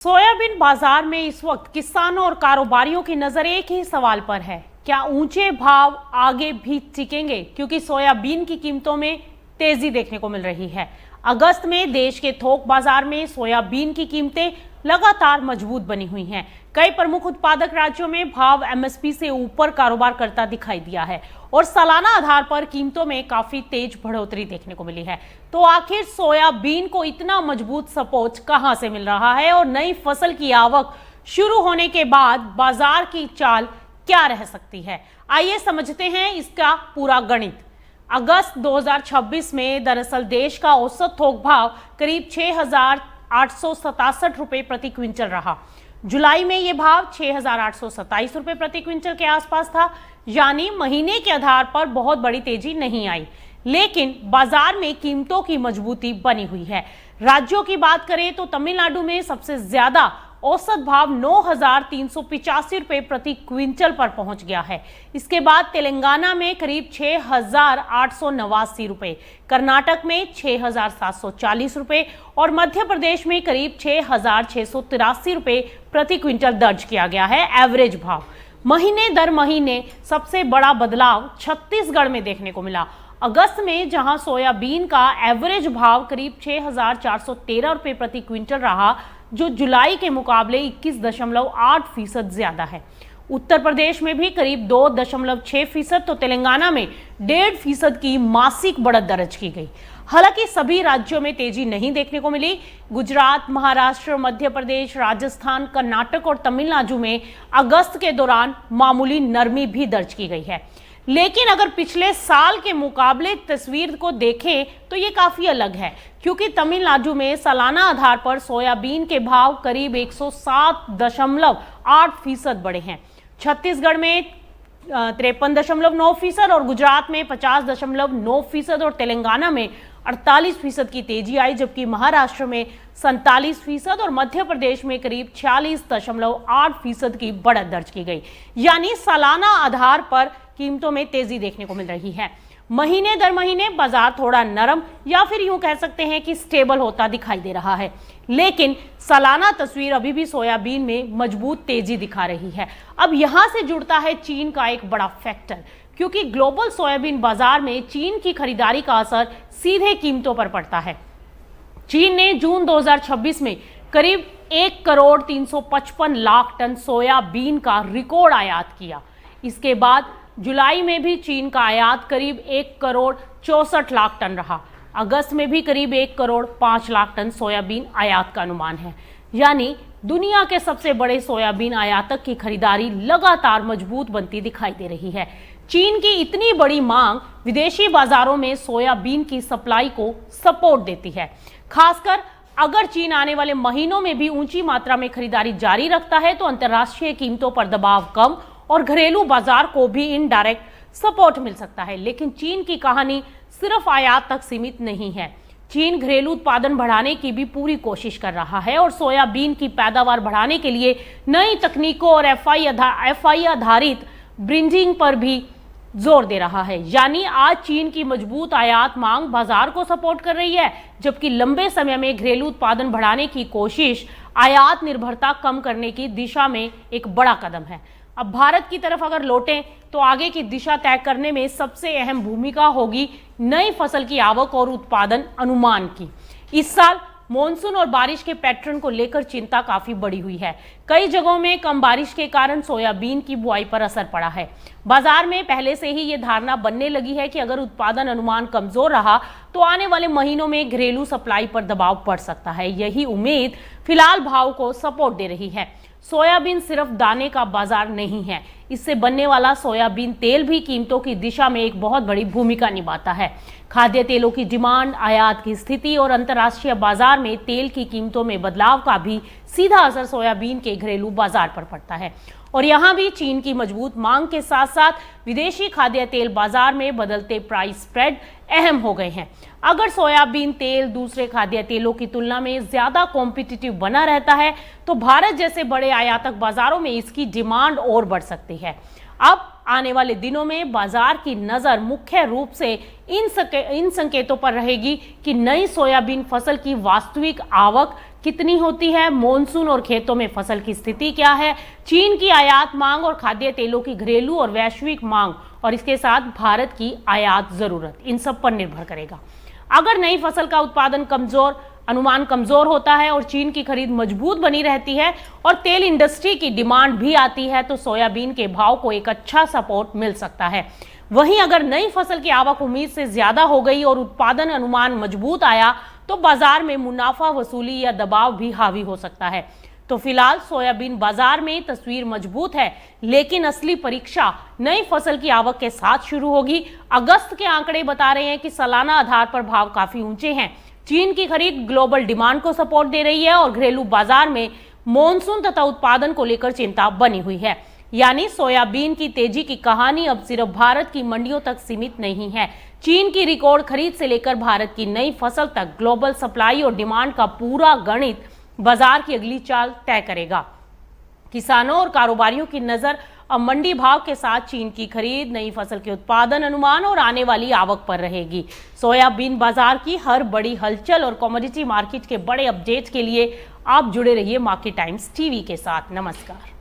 Soybean बाजार में इस वक्त किसानों और कारोबारियों की नजर एक ही सवाल पर है, क्या ऊंचे भाव आगे भी टिकेंगे? क्योंकि सोयाबीन की कीमतों में तेजी देखने को मिल रही है। अगस्त में देश के थोक बाजार में सोयाबीन की कीमतें लगातार मजबूत बनी हुई हैं। कई प्रमुख उत्पादक राज्यों में भाव एमएसपी से ऊपर कारोबार करता दिखाई दिया है और सालाना आधार पर कीमतों में काफी तेज बढ़ोतरी देखने को मिली है। तो आखिर सोयाबीन को इतना मजबूत सपोर्ट कहां से मिल रहा है और नई फसल की आवक शुरू होने के बाद बाजार की चाल क्या रह सकती है? आइए समझते हैं इसका पूरा गणित। अगस्त 2026 में दरअसल देश का औसत थोक भाव करीब 6,867 रुपए प्रति क्विंटल रहा। जुलाई में यह भाव 6,827 रुपए प्रति क्विंटल के आसपास था, यानी महीने के आधार पर बहुत बड़ी तेजी नहीं आई, लेकिन बाजार में कीमतों की मजबूती बनी हुई है। राज्यों की बात करें तो तमिलनाडु में सबसे ज्यादा औसत भाव 9,385 रुपए प्रति क्विंटल पर पहुंच गया है। इसके बाद तेलंगाना में करीब 6,889 रुपए, कर्नाटक में 6,740 रुपए और मध्य प्रदेश में करीब 6,683 रुपए प्रति क्विंटल दर्ज किया गया है एवरेज भाव। महीने दर महीने सबसे बड़ा बदलाव छत्तीसगढ़ में देखने को मिला। अगस्त में जहां सोयाबीन का एवरेज भाव करीब 6,413 रुपए प्रति क्विंटल रहा, जो जुलाई के मुकाबले 21.8% ज्यादा है। उत्तर प्रदेश में भी करीब 2.6%, तो तेलंगाना में 1.5% की मासिक बढ़त दर्ज की गई। हालांकि सभी राज्यों में तेजी नहीं देखने को मिली। गुजरात, महाराष्ट्र, मध्य प्रदेश, राजस्थान, कर्नाटक और तमिलनाडु में अगस्त के दौरान मामूली नरमी भी दर्ज की गई है। लेकिन अगर पिछले साल के मुकाबले तस्वीर को देखें तो ये काफी अलग है, क्योंकि तमिलनाडु में सालाना आधार पर सोयाबीन के भाव करीब 107.8% बढ़े हैं। छत्तीसगढ़ में 53.9% और गुजरात में 50.9% और तेलंगाना में 48% की तेजी आई, जबकि महाराष्ट्र में 47% और मध्य प्रदेश में करीब 46.8% की बढ़त दर्ज की गई। यानी सालाना आधार पर कीमतों में तेजी देखने को मिल रही है। महीने दर महीने बाजार थोड़ा नरम या फिर यूं कह सकते हैं कि स्टेबल होता दिखाई दे रहा है, लेकिन सालाना तस्वीर अभी भी सोयाबीन में मजबूत तेजी दिखा रही है। अब यहां से जुड़ता है चीन का एक बड़ा फैक्टर, क्योंकि ग्लोबल सोयाबीन बाजार में चीन की खरीदारी का असर सीधे कीमतों पर पड़ता है। चीन ने जून 2026 में करीब 1,355,00,000 टन सोयाबीन का रिकॉर्ड आयात किया। इसके बाद जुलाई में भी चीन का आयात करीब 1,64,00,000 टन रहा। अगस्त में भी करीब 1,05,00,000 टन सोयाबीन आयात का अनुमान है। यानी दुनिया के सबसे बड़े सोयाबीन आयातक की खरीदारी लगातार मजबूत बनती दिखाई दे रही है। चीन की इतनी बड़ी मांग विदेशी बाजारों में सोयाबीन की सप्लाई को सपोर्ट देती है। खासकर अगर चीन आने वाले महीनों में भी ऊंची मात्रा में खरीदारी जारी रखता है तो अंतर्राष्ट्रीय कीमतों पर दबाव कम और घरेलू बाजार को भी इनडायरेक्ट सपोर्ट मिल सकता है। लेकिन चीन की कहानी सिर्फ आयात तक सीमित नहीं है। चीन घरेलू उत्पादन बढ़ाने की भी पूरी कोशिश कर रहा है और सोयाबीन की पैदावार बढ़ाने के लिए नई तकनीकों और एफआई आधारित ब्रीडिंग पर भी जोर दे रहा है। यानी आज चीन की मजबूत आयात मांग बाजार को सपोर्ट कर रही है, जबकि लंबे समय में घरेलू उत्पादन बढ़ाने की कोशिश आयात निर्भरता कम करने की दिशा में एक बड़ा कदम है। अब भारत की तरफ अगर लौटें तो आगे की दिशा तय करने में सबसे अहम भूमिका होगी नई फसल की आवक और उत्पादन अनुमान की। इस साल मॉनसून और बारिश के पैटर्न को लेकर चिंता काफी बढ़ी हुई है। कई जगहों में कम बारिश के कारण सोयाबीन की बुआई पर असर पड़ा है। बाजार में पहले से ही ये धारणा बनने लगी है कि अगर उत्पादन अनुमान कमजोर रहा तो आने वाले महीनों में घरेलू सप्लाई पर दबाव पड़ सकता है। यही उम्मीद फिलहाल भाव को सपोर्ट दे रही है। सोयाबीन सिर्फ दाने का बाजार नहीं है, इससे बनने वाला सोयाबीन तेल भी कीमतों की दिशा में एक बहुत बड़ी भूमिका निभाता है। खाद्य तेलों की डिमांड, आयात की स्थिति और अंतर्राष्ट्रीय बाजार में तेल की कीमतों में बदलाव का भी सीधा असर सोयाबीन के घरेलू बाजार पर पड़ता है। और यहाँ भी चीन की मजबूत मांग के साथ साथ विदेशी खाद्य तेल बाजार में बदलते प्राइस स्प्रेड अहम हो गए हैं। अगर सोयाबीन तेल दूसरे खाद्य तेलों की तुलना में ज्यादा कॉम्पिटिटिव बना रहता है तो भारत जैसे बड़े आयातक बाजारों में इसकी डिमांड और बढ़ सकती है। अब आने वाले दिनों में बाजार की नजर मुख्य रूप से इन संकेतों पर रहेगी कि नई सोयाबीन फसल की वास्तविक आवक कितनी होती है, मॉनसून और खेतों में फसल की स्थिति क्या है, चीन की आयात मांग और खाद्य तेलों की घरेलू और वैश्विक मांग और इसके साथ भारत की आयात जरूरत, इन सब पर निर्भर करेगा। अगर नई फसल का उत्पादन अनुमान कमजोर होता है और चीन की खरीद मजबूत बनी रहती है और तेल इंडस्ट्री की डिमांड भी आती है तो सोयाबीन के भाव को एक अच्छा सपोर्ट मिल सकता है। वहीं अगर नई फसल की आवक उम्मीद से ज्यादा हो गई और उत्पादन अनुमान मजबूत आया तो बाजार में मुनाफा वसूली या दबाव भी हावी हो सकता है। तो फिलहाल सोयाबीन बाजार में तस्वीर मजबूत है, लेकिन असली परीक्षा नई फसल की आवक के साथ शुरू होगी। अगस्त के आंकड़े बता रहे हैं कि सालाना आधार पर भाव काफी ऊंचे हैं। चीन की खरीद ग्लोबल डिमांड को सपोर्ट दे रही है और घरेलू बाजार में मॉनसून तथा उत्पादन को लेकर चिंता बनी हुई है। यानी सोयाबीन की तेजी की कहानी अब सिर्फ भारत की मंडियों तक सीमित नहीं है। चीन की रिकॉर्ड खरीद से लेकर भारत की नई फसल तक ग्लोबल सप्लाई और डिमांड का पूरा गणित बाजार की अगली चाल तय करेगा। किसानों और कारोबारियों की नजर अब मंडी भाव के साथ चीन की खरीद, नई फसल के उत्पादन अनुमान और आने वाली आवक पर रहेगी। सोयाबीन बाजार की हर बड़ी हलचल और कमोडिटी मार्केट के बड़े अपडेट्स के लिए आप जुड़े रहिए मार्केट टाइम्स टीवी के साथ। नमस्कार।